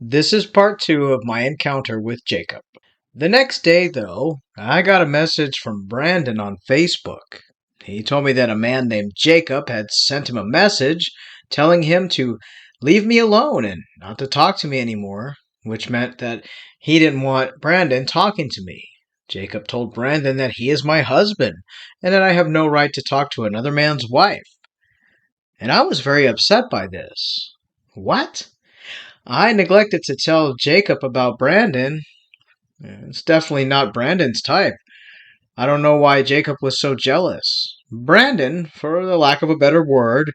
This is part two of my encounter with Jacob. The next day, though, I got a message from Brandon on Facebook. He told me that a man named Jacob had sent him a message telling him to leave me alone and not to talk to me anymore, which meant that he didn't want Brandon talking to me. Jacob told Brandon that he is my husband and that I have no right to talk to another man's wife. And I was very upset by this. What? I neglected to tell Jacob about Brandon. It's definitely not Brandon's type. I don't know why Jacob was so jealous. Brandon, for the lack of a better word,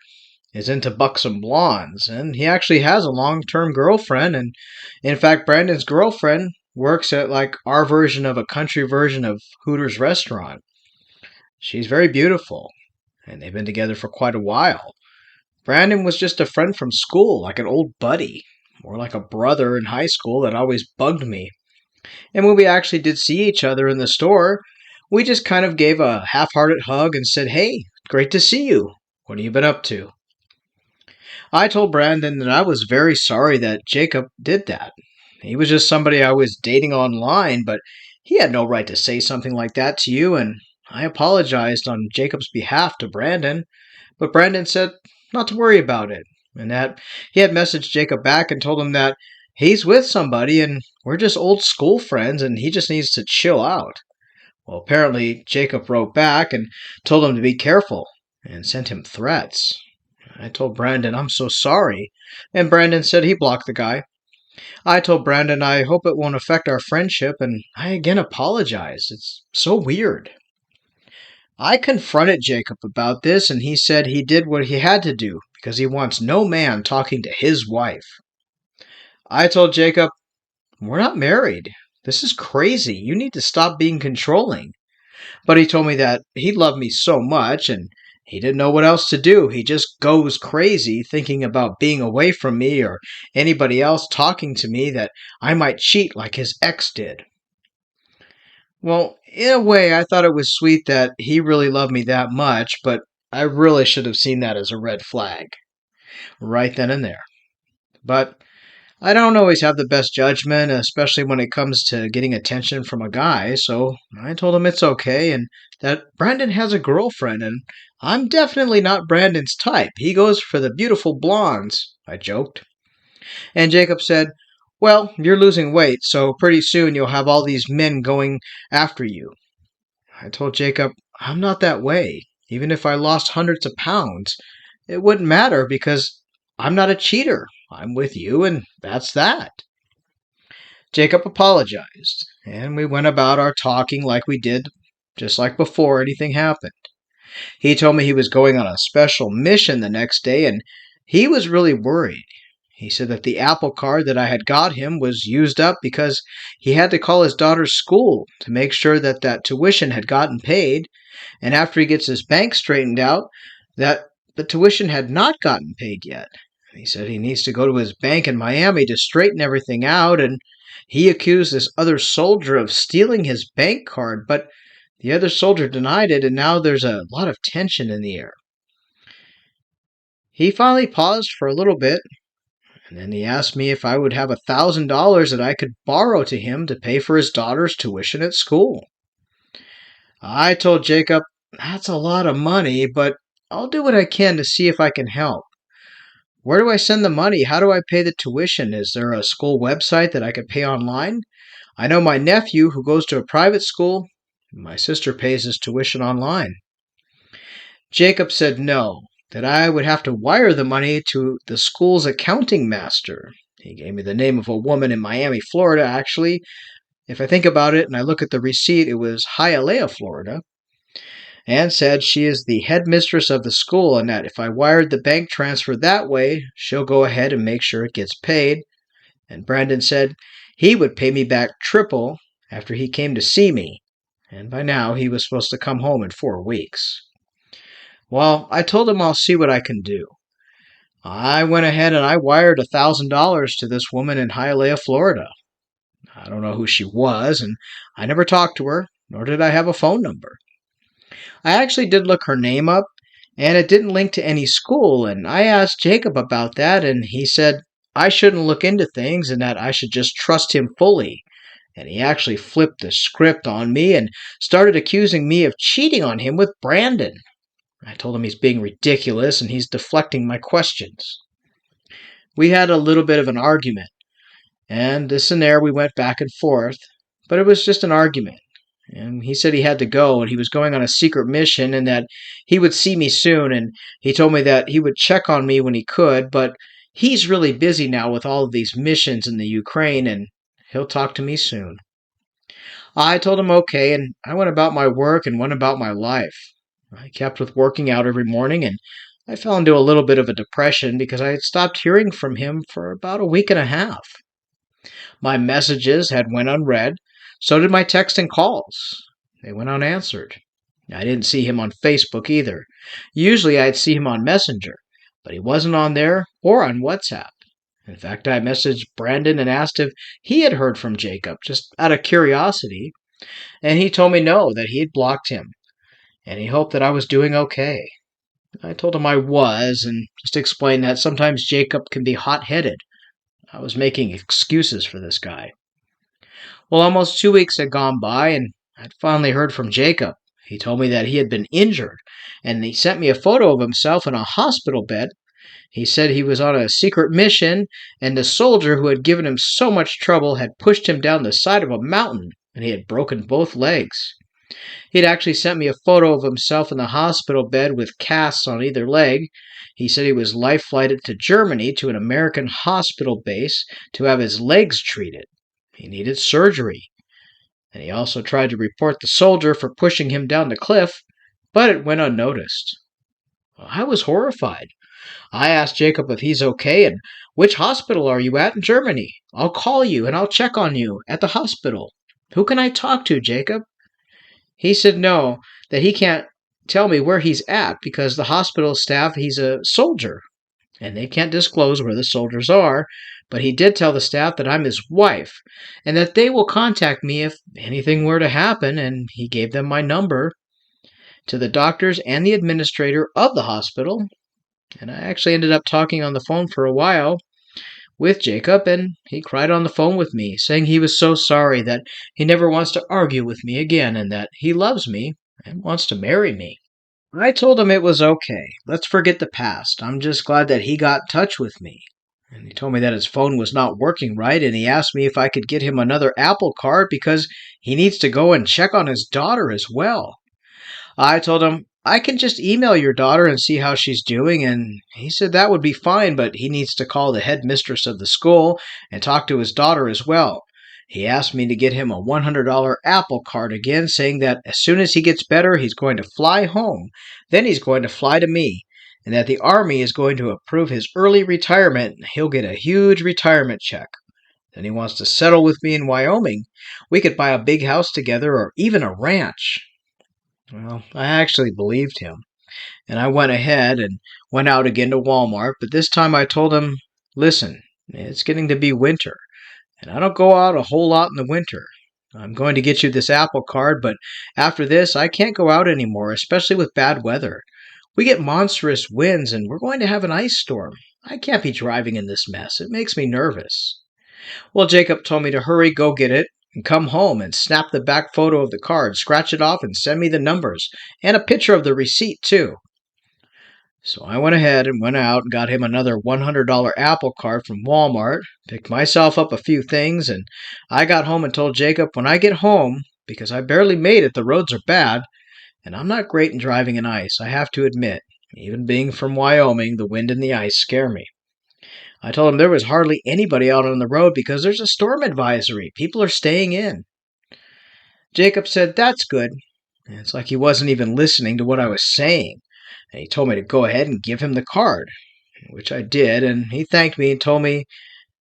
is into buxom blondes, and he actually has a long-term girlfriend, and in fact, Brandon's girlfriend works at like our version of a country version of Hooters restaurant. She's very beautiful, and they've been together for quite a while. Brandon was just a friend from school, like an old buddy, more like a brother in high school that always bugged me. And when we actually did see each other in the store, we just kind of gave a half-hearted hug and said, "Hey, great to see you. What have you been up to?" I told Brandon that I was very sorry that Jacob did that. He was just somebody I was dating online, but he had no right to say something like that to you, and I apologized on Jacob's behalf to Brandon, but Brandon said not to worry about it, and that he had messaged Jacob back and told him that he's with somebody and we're just old school friends and he just needs to chill out. Well, apparently Jacob wrote back and told him to be careful and sent him threats. I told Brandon I'm so sorry, and Brandon said he blocked the guy. I told Brandon I hope it won't affect our friendship, and I again apologize. It's so weird. I confronted Jacob about this, and he said he did what he had to do because he wants no man talking to his wife. I told Jacob, "We're not married. This is crazy. You need to stop being controlling." But he told me that he loved me so much and he didn't know what else to do. He just goes crazy thinking about being away from me or anybody else talking to me that I might cheat like his ex did. Well, in a way, I thought it was sweet that he really loved me that much, but I really should have seen that as a red flag right then and there. But I don't always have the best judgment, especially when it comes to getting attention from a guy, so I told him it's okay and that Brandon has a girlfriend and I'm definitely not Brandon's type. He goes for the beautiful blondes, I joked. And Jacob said, "Well, you're losing weight, so pretty soon you'll have all these men going after you." I told Jacob, I'm not that way. Even if I lost hundreds of pounds, it wouldn't matter because I'm not a cheater. I'm with you, and that's that. Jacob apologized, and we went about our talking like we did, just like before anything happened. He told me he was going on a special mission the next day, and he was really worried. He said that the Apple Card that I had got him was used up because he had to call his daughter's school to make sure that that tuition had gotten paid, and after he gets his bank straightened out, that the tuition had not gotten paid yet. He said he needs to go to his bank in Miami to straighten everything out, and he accused this other soldier of stealing his bank card, but the other soldier denied it, and now there's a lot of tension in the air. He finally paused for a little bit, and then he asked me if I would have $1,000 that I could borrow to him to pay for his daughter's tuition at school. I told Jacob, that's a lot of money, but I'll do what I can to see if I can help. Where do I send the money? How do I pay the tuition? Is there a school website that I could pay online? I know my nephew who goes to a private school. My sister pays his tuition online. Jacob said no, that I would have to wire the money to the school's accounting master. He gave me the name of a woman in Miami, Florida, actually. If I think about it and I look at the receipt, it was Hialeah, Florida, and said she is the headmistress of the school and that if I wired the bank transfer that way, she'll go ahead and make sure it gets paid. And Brandon said he would pay me back triple after he came to see me, and by now he was supposed to come home in 4 weeks. Well, I told him I'll see what I can do. I went ahead and I wired $1,000 to this woman in Hialeah, Florida. I don't know who she was, and I never talked to her, nor did I have a phone number. I actually did look her name up, and it didn't link to any school, and I asked Jacob about that, and he said, I shouldn't look into things and that I should just trust him fully. And he actually flipped the script on me and started accusing me of cheating on him with Brandon. I told him he's being ridiculous and he's deflecting my questions. We had a little bit of an argument, and this and there we went back and forth, but it was just an argument. And he said he had to go and he was going on a secret mission and that he would see me soon. And he told me that he would check on me when he could, but he's really busy now with all of these missions in the Ukraine and he'll talk to me soon. I told him okay, and I went about my work and went about my life. I kept with working out every morning, and I fell into a little bit of a depression because I had stopped hearing from him for about a week and a half. My messages had went unread, so did my texts and calls. They went unanswered. I didn't see him on Facebook either. Usually I'd see him on Messenger, but he wasn't on there or on WhatsApp. In fact, I messaged Brandon and asked if he had heard from Jacob, just out of curiosity, and he told me no, that he had blocked him, and he hoped that I was doing okay. I told him I was, and just explained that sometimes Jacob can be hot-headed. I was making excuses for this guy. Well, almost 2 weeks had gone by, and I'd finally heard from Jacob. He told me that he had been injured, and he sent me a photo of himself in a hospital bed. He said he was on a secret mission, and the soldier who had given him so much trouble had pushed him down the side of a mountain, and he had broken both legs. He had actually sent me a photo of himself in the hospital bed with casts on either leg. He said he was life-flighted to Germany to an American hospital base to have his legs treated. He needed surgery. And he also tried to report the soldier for pushing him down the cliff, but it went unnoticed. Well, I was horrified. I asked Jacob if he's okay and which hospital are you at in Germany? I'll call you and I'll check on you at the hospital. Who can I talk to, Jacob? He said no, that he can't tell me where he's at because the hospital staff, he's a soldier, and they can't disclose where the soldiers are, but he did tell the staff that I'm his wife, and that they will contact me if anything were to happen, and he gave them my number to the doctors and the administrator of the hospital, and I actually ended up talking on the phone for a while with Jacob, and he cried on the phone with me, saying he was so sorry that he never wants to argue with me again and that he loves me and wants to marry me. I told him it was okay. Let's forget the past. I'm just glad that he got in touch with me. And he told me that his phone was not working right, and he asked me if I could get him another Apple Card because he needs to go and check on his daughter as well. I told him, I can just email your daughter and see how she's doing, and he said that would be fine, but he needs to call the headmistress of the school and talk to his daughter as well. He asked me to get him a $100 Apple Card again, saying that as soon as he gets better, he's going to fly home. Then he's going to fly to me, and that the Army is going to approve his early retirement, and he'll get a huge retirement check. Then he wants to settle with me in Wyoming. We could buy a big house together or even a ranch. Well, I actually believed him, and I went ahead and went out again to Walmart, but this time I told him, listen, it's getting to be winter, and I don't go out a whole lot in the winter. I'm going to get you this Apple Card, but after this, I can't go out anymore, especially with bad weather. We get monstrous winds, and we're going to have an ice storm. I can't be driving in this mess. It makes me nervous. Well, Jacob told me to hurry, go get it, and come home and snap the back photo of the card, scratch it off, and send me the numbers, and a picture of the receipt, too. So I went ahead and went out and got him another $100 Apple Card from Walmart, picked myself up a few things, and I got home and told Jacob when I get home, because I barely made it, the roads are bad, and I'm not great in driving in ice, I have to admit. Even being from Wyoming, the wind and the ice scare me. I told him there was hardly anybody out on the road because there's a storm advisory. People are staying in. Jacob said, that's good. And it's like he wasn't even listening to what I was saying. And he told me to go ahead and give him the card, which I did, and he thanked me and told me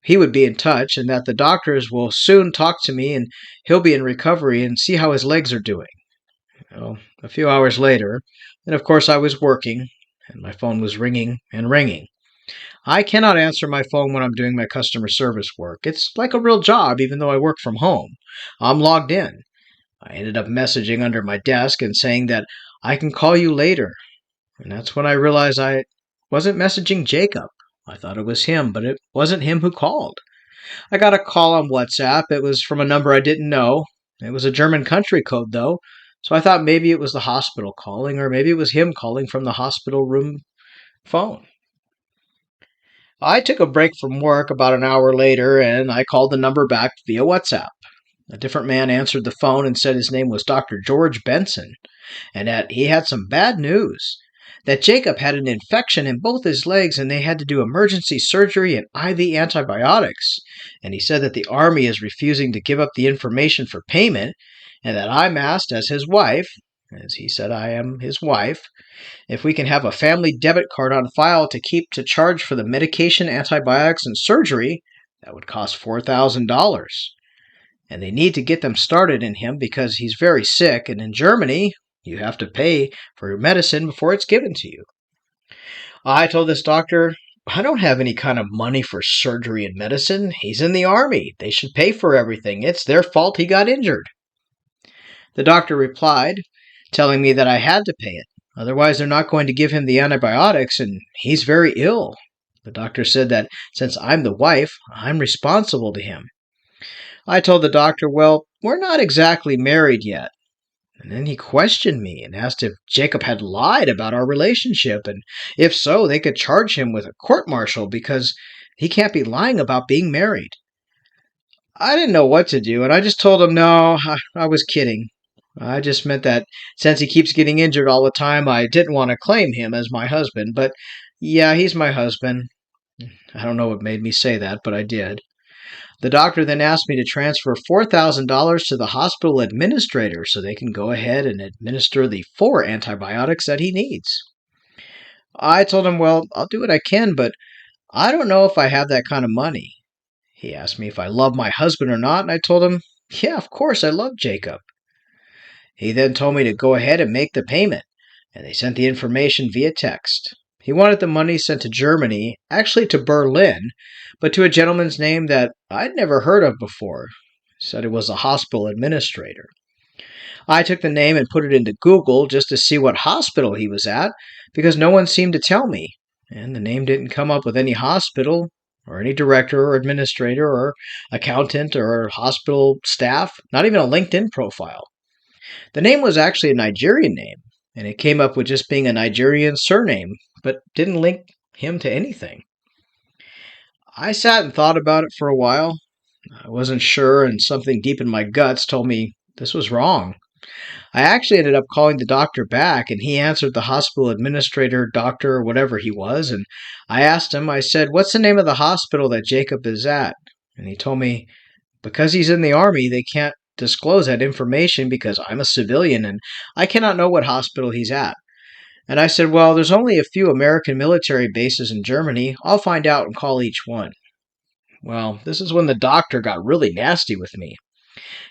he would be in touch and that the doctors will soon talk to me and he'll be in recovery and see how his legs are doing. Well, a few hours later, and of course I was working, and my phone was ringing and ringing. I cannot answer my phone when I'm doing my customer service work. It's like a real job, even though I work from home. I'm logged in. I ended up messaging under my desk and saying that I can call you later. And that's when I realized I wasn't messaging Jacob. I thought it was him, but it wasn't him who called. I got a call on WhatsApp. It was from a number I didn't know. It was a German country code, though, so I thought maybe it was the hospital calling, or maybe it was him calling from the hospital room phone. I took a break from work about an hour later, and I called the number back via WhatsApp. A different man answered the phone and said his name was Dr. George Benson, and that he had some bad news. That Jacob had an infection in both his legs and they had to do emergency surgery and IV antibiotics. And he said that the Army is refusing to give up the information for payment, and that I'm asked as his wife, as he said I am his wife, if we can have a family debit card on file to keep to charge for the medication, antibiotics, and surgery. That would cost $4,000. And they need to get them started in him because he's very sick, and in Germany, you have to pay for your medicine before it's given to you. I told this doctor, I don't have any kind of money for surgery and medicine. He's in the Army. They should pay for everything. It's their fault he got injured. The doctor replied, telling me that I had to pay it. Otherwise, they're not going to give him the antibiotics, and he's very ill. The doctor said that since I'm the wife, I'm responsible to him. I told the doctor, well, we're not exactly married yet. And then he questioned me and asked if Jacob had lied about our relationship, and if so, they could charge him with a court-martial because he can't be lying about being married. I didn't know what to do, and I just told him, no, I was kidding. I just meant that since he keeps getting injured all the time, I didn't want to claim him as my husband, but yeah, he's my husband. I don't know what made me say that, but I did. The doctor then asked me to transfer $4,000 to the hospital administrator so they can go ahead and administer the 4 antibiotics that he needs. I told him, well, I'll do what I can, but I don't know if I have that kind of money. He asked me if I love my husband or not, and I told him, yeah, of course, I love Jacob. He then told me to go ahead and make the payment, and they sent the information via text. He wanted the money sent to Germany, actually to Berlin, but to a gentleman's name that I'd never heard of before. He said it was a hospital administrator. I took the name and put it into Google just to see what hospital he was at, because no one seemed to tell me, and the name didn't come up with any hospital or any director or administrator or accountant or hospital staff, not even a LinkedIn profile. The name was actually a Nigerian name, and it came up with just being a Nigerian surname, but didn't link him to anything. I sat and thought about it for a while. I wasn't sure, and something deep in my guts told me this was wrong. I actually ended up calling the doctor back, and he answered the hospital administrator, doctor, or whatever he was, and I asked him, I said, what's the name of the hospital that Jacob is at? And he told me, because he's in the Army, they can't disclose that information because I'm a civilian, and I cannot know what hospital he's at. And I said, well, there's only a few American military bases in Germany. I'll find out and call each one. Well, this is when the doctor got really nasty with me.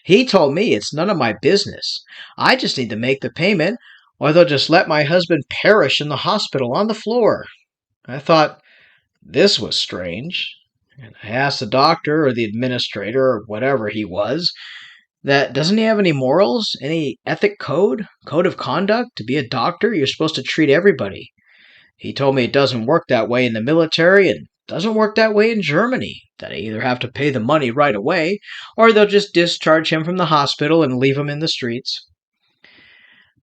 He told me it's none of my business. I just need to make the payment, or they'll just let my husband perish in the hospital on the floor. I thought, this was strange. And I asked the doctor or the administrator or whatever he was, that doesn't he have any morals, any ethic code of conduct? To be a doctor, you're supposed to treat everybody. He told me it doesn't work that way in the military and doesn't work that way in Germany, that I either have to pay the money right away or they'll just discharge him from the hospital and leave him in the streets.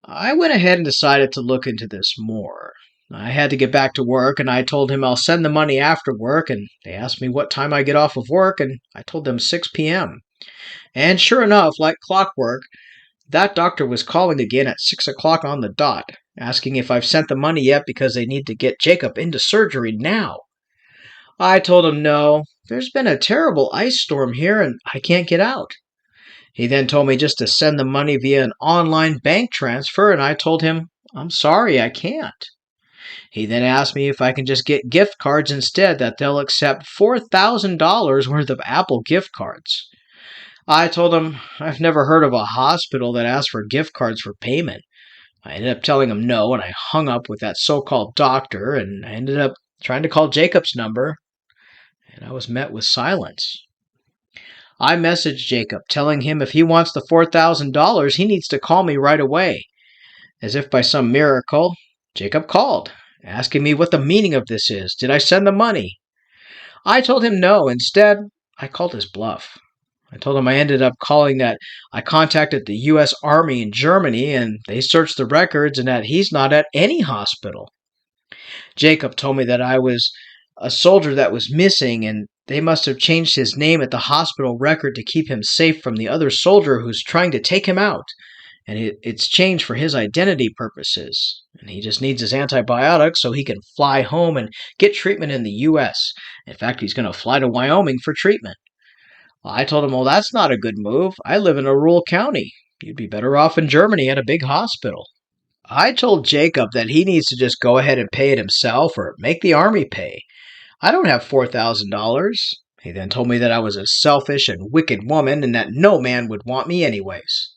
I went ahead and decided to look into this more. I had to get back to work, and I told him I'll send the money after work, and they asked me what time I get off of work, and I told them 6 p.m. And sure enough, like clockwork, that doctor was calling again at 6 o'clock on the dot, asking if I've sent the money yet because they need to get Jacob into surgery now. I told him no, there's been a terrible ice storm here and I can't get out. He then told me just to send the money via an online bank transfer, and I told him, I'm sorry, I can't. He then asked me if I can just get gift cards instead, that they'll accept $4,000 worth of Apple gift cards. I told him I've never heard of a hospital that asks for gift cards for payment. I ended up telling him no, and I hung up with that so-called doctor, and I ended up trying to call Jacob's number, and I was met with silence. I messaged Jacob, telling him if he wants the $4,000, he needs to call me right away. As if by some miracle, Jacob called, asking me what the meaning of this is. Did I send the money? I told him no. Instead, I called his bluff. I told him I ended up calling that I contacted the U.S. Army in Germany and they searched the records and that he's not at any hospital. Jacob told me that I was a soldier that was missing and they must have changed his name at the hospital record to keep him safe from the other soldier who's trying to take him out. And it's changed for his identity purposes. And he just needs his antibiotics so he can fly home and get treatment in the U.S. In fact, he's going to fly to Wyoming for treatment. I told him, well, that's not a good move. I live in a rural county. You'd be better off in Germany at a big hospital. I told Jacob that he needs to just go ahead and pay it himself or make the army pay. I don't have $4,000. He then told me that I was a selfish and wicked woman and that no man would want me anyways.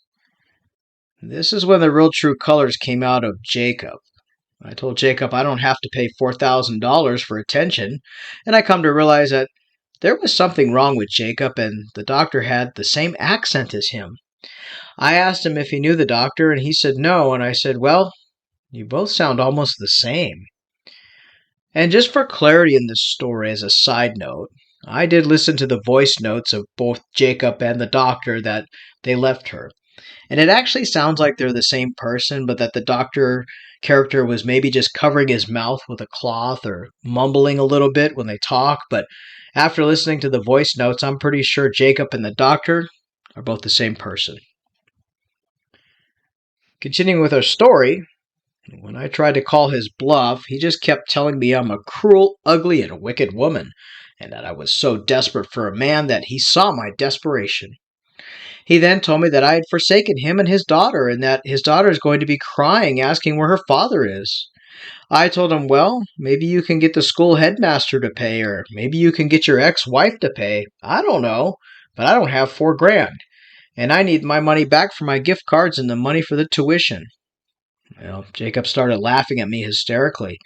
This is when the real true colors came out of Jacob. I told Jacob I don't have to pay $4,000 for attention, and I come to realize that there was something wrong with Jacob and the doctor had the same accent as him. I asked him if he knew the doctor and he said no, and I said, well, you both sound almost the same. And just for clarity in this story as a side note, I did listen to the voice notes of both Jacob and the doctor that they left her. And it actually sounds like they're the same person, but that the doctor character was maybe just covering his mouth with a cloth or mumbling a little bit when they talk. But after listening to the voice notes, I'm pretty sure Jacob and the doctor are both the same person. Continuing with our story, when I tried to call his bluff, he just kept telling me I'm a cruel, ugly, and wicked woman, and that I was so desperate for a man that he saw my desperation. He then told me that I had forsaken him and his daughter, and that his daughter is going to be crying, asking where her father is. I told him, well, maybe you can get the school headmaster to pay, or maybe you can get your ex-wife to pay. I don't know, but I don't have $4,000, and I need my money back for my gift cards and the money for the tuition. Well, Jacob started laughing at me hysterically.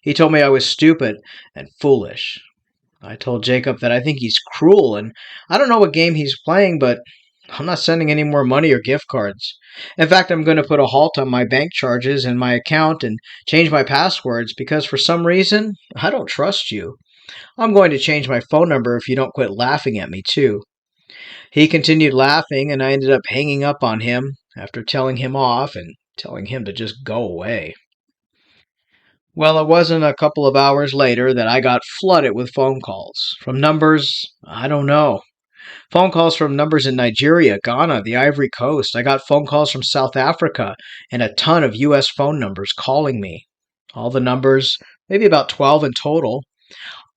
He told me I was stupid and foolish. I told Jacob that I think he's cruel, and I don't know what game he's playing, but I'm not sending any more money or gift cards. In fact, I'm going to put a halt on my bank charges and my account and change my passwords because for some reason, I don't trust you. I'm going to change my phone number if you don't quit laughing at me, too. He continued laughing, and I ended up hanging up on him after telling him off and telling him to just go away. Well, it wasn't a couple of hours later that I got flooded with phone calls from numbers I don't know. Phone calls from numbers in Nigeria, Ghana, the Ivory Coast. I got phone calls from South Africa and a ton of U.S. phone numbers calling me. All the numbers, maybe about 12 in total,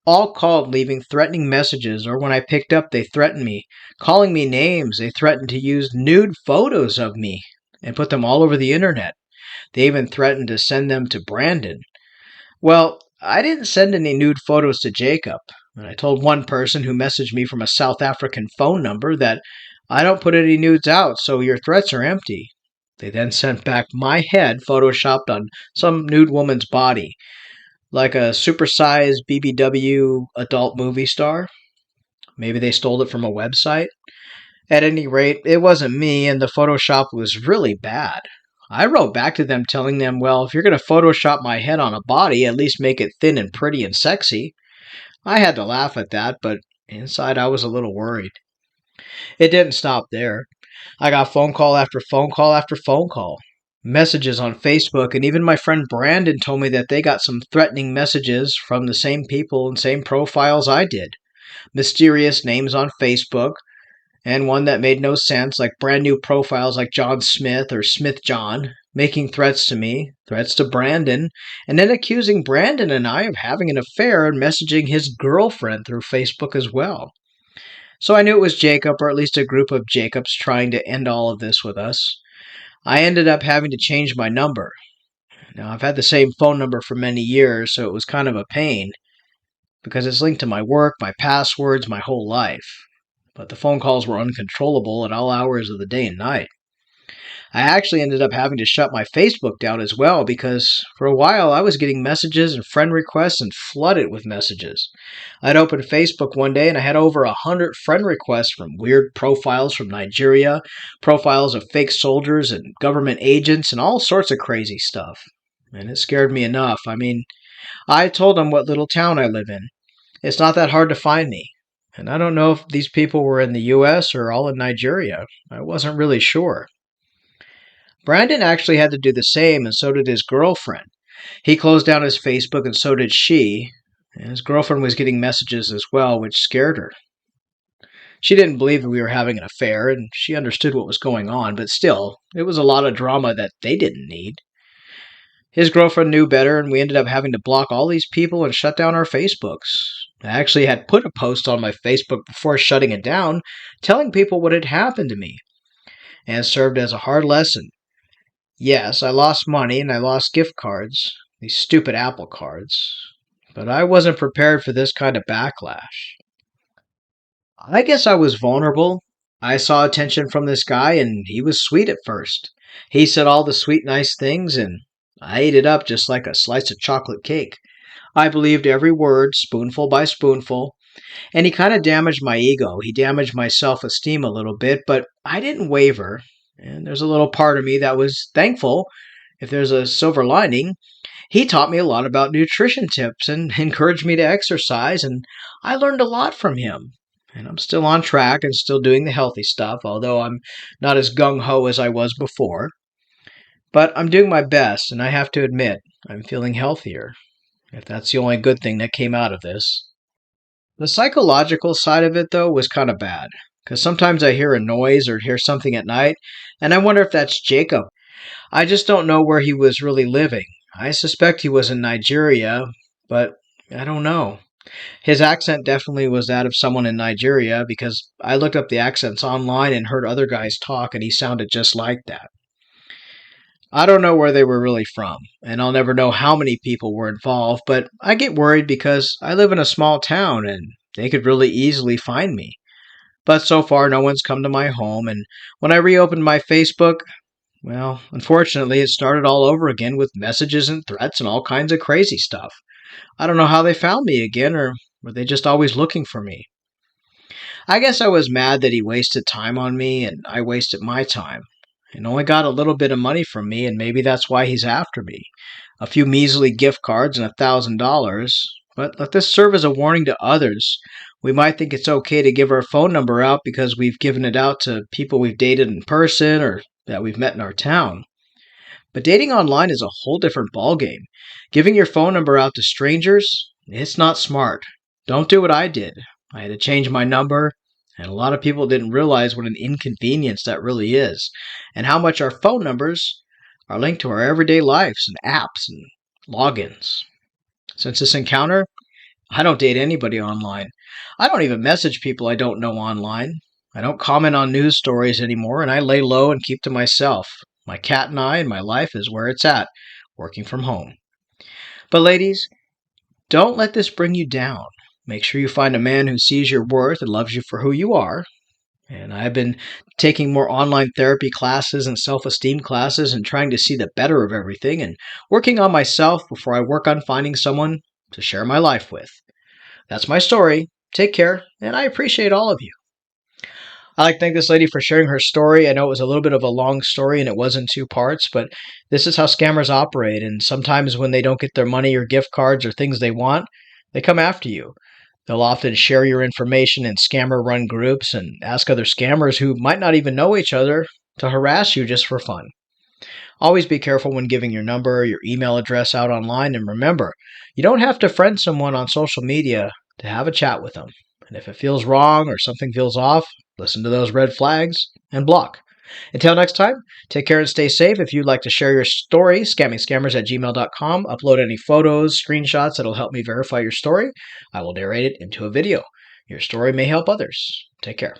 all called leaving threatening messages, or when I picked up, they threatened me, calling me names. They threatened to use nude photos of me and put them all over the internet. They even threatened to send them to Brandon. Well, I didn't send any nude photos to Jacob. And I told one person who messaged me from a South African phone number that I don't put any nudes out, so your threats are empty. They then sent back my head photoshopped on some nude woman's body, like a supersized BBW adult movie star. Maybe they stole it from a website. At any rate, it wasn't me, and the Photoshop was really bad. I wrote back to them telling them, well, if you're going to Photoshop my head on a body, at least make it thin and pretty and sexy. I had to laugh at that, but inside I was a little worried. It didn't stop there. I got phone call after phone call after phone call. Messages on Facebook, and even my friend Brandon told me that they got some threatening messages from the same people and same profiles I did. Mysterious names on Facebook, and one that made no sense, like brand new profiles like John Smith or Smith John, making threats to me, threats to Brandon, and then accusing Brandon and I of having an affair and messaging his girlfriend through Facebook as well. So I knew it was Jacob, or at least a group of Jacobs, trying to end all of this with us. I ended up having to change my number. Now, I've had the same phone number for many years, so it was kind of a pain, because it's linked to my work, my passwords, my whole life. But the phone calls were uncontrollable at all hours of the day and night. I actually ended up having to shut my Facebook down as well because for a while I was getting messages and friend requests and flooded with messages. I'd opened Facebook one day and I had over 100 friend requests from weird profiles from Nigeria, profiles of fake soldiers and government agents and all sorts of crazy stuff. And it scared me enough. I mean, I told them what little town I live in. It's not that hard to find me. And I don't know if these people were in the US or all in Nigeria. I wasn't really sure. Brandon actually had to do the same, and so did his girlfriend. He closed down his Facebook, and so did she. And his girlfriend was getting messages as well, which scared her. She didn't believe that we were having an affair, and she understood what was going on, but still, it was a lot of drama that they didn't need. His girlfriend knew better, and we ended up having to block all these people and shut down our Facebooks. I actually had put a post on my Facebook before shutting it down, telling people what had happened to me, and it served as a hard lesson. Yes, I lost money and I lost gift cards, these stupid Apple cards, but I wasn't prepared for this kind of backlash. I guess I was vulnerable. I saw attention from this guy, and he was sweet at first. He said all the sweet, nice things, and I ate it up just like a slice of chocolate cake. I believed every word, spoonful by spoonful, and he kind of damaged my ego. He damaged my self-esteem a little bit, but I didn't waver, and there's a little part of me that was thankful. If there's a silver lining, he taught me a lot about nutrition tips and encouraged me to exercise, and I learned a lot from him. And I'm still on track and still doing the healthy stuff, although I'm not as gung-ho as I was before. But I'm doing my best, and I have to admit, I'm feeling healthier, if that's the only good thing that came out of this. The psychological side of it, though, was kind of bad, because sometimes I hear a noise or hear something at night, and I wonder if that's Jacob. I just don't know where he was really living. I suspect he was in Nigeria, but I don't know. His accent definitely was that of someone in Nigeria because I looked up the accents online and heard other guys talk, and he sounded just like that. I don't know where they were really from, and I'll never know how many people were involved, but I get worried because I live in a small town and they could really easily find me. But so far, no one's come to my home, and when I reopened my Facebook, well, unfortunately, it started all over again with messages and threats and all kinds of crazy stuff. I don't know how they found me again, or were they just always looking for me? I guess I was mad that he wasted time on me and I wasted my time, and only got a little bit of money from me, and maybe that's why he's after me. A few measly gift cards and $1,000, but let this serve as a warning to others. We might think it's okay to give our phone number out because we've given it out to people we've dated in person or that we've met in our town. But dating online is a whole different ballgame. Giving your phone number out to strangers, it's not smart. Don't do what I did. I had to change my number, and a lot of people didn't realize what an inconvenience that really is, and how much our phone numbers are linked to our everyday lives and apps and logins. Since this encounter, I don't date anybody online. I don't even message people I don't know online. I don't comment on news stories anymore, and I lay low and keep to myself. My cat and I and my life is where it's at, working from home. But ladies, don't let this bring you down. Make sure you find a man who sees your worth and loves you for who you are. And I've been taking more online therapy classes and self-esteem classes and trying to see the better of everything and working on myself before I work on finding someone to share my life with. That's my story. Take care, and I appreciate all of you. I'd like to thank this lady for sharing her story. I know it was a little bit of a long story and it was in two parts, but this is how scammers operate. And sometimes when they don't get their money or gift cards or things they want, they come after you. They'll often share your information in scammer-run groups and ask other scammers who might not even know each other to harass you just for fun. Always be careful when giving your number or your email address out online, and remember, you don't have to friend someone on social media to have a chat with them. And if it feels wrong or something feels off, listen to those red flags and block. Until next time, take care and stay safe. If you'd like to share your story, scammingscammers@gmail.com. Upload any photos, screenshots that'll help me verify your story. I will narrate it into a video. Your story may help others. Take care.